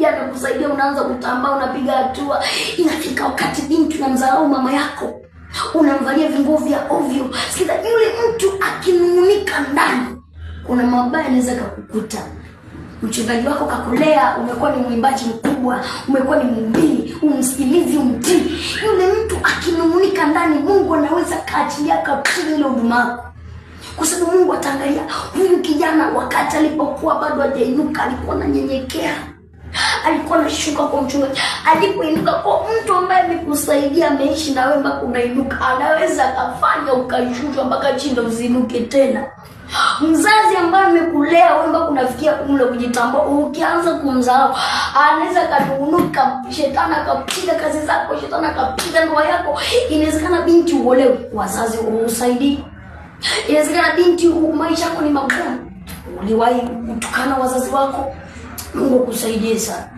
anakuja anakusaidia, unaanza kutambaa, unapiga hatua. Inafika wakati binti unamdharau mama yako, unamvalia vinguo vya ovyo. Sikiza, yule mtu akinung'unika ndani, kuna mabaya anaweza kukukuta. Mchungaji wako kakulea, umekuwa ni mwimbaji mkubwa, umekuwa ni mhubiri, umsikilizi, umtii. Yule mtu akinung'unika ndani, Mungu anaweza kaachilia kabisa ile huduma yako. Kwa sababu Mungu ataangalia huyu kijana wakati alipokuwa bado hajainuka, alikuwa ananyenyekea, alikuwa anashuka kwa mchungaji. Alipoinuka kwa mtu ambaye amekusaidia, ameishi na wewe mpaka unainuka, anaweza kafanya ukashushwa mpaka chini uzinuke tena. Mzazi ambaye amekulea wewe mpaka unafikia umri kujitambua, ukianza kumzao, anaweza kanunuka, shetani akapiga kazi zako, shetani akapiga ndoa yako. Inawezekana binti uolewe, wazazi usaidie. Inawezekana binti maisha yako ni magumu, uliwahi kutukana wazazi wako, Mungu akusaidie sana.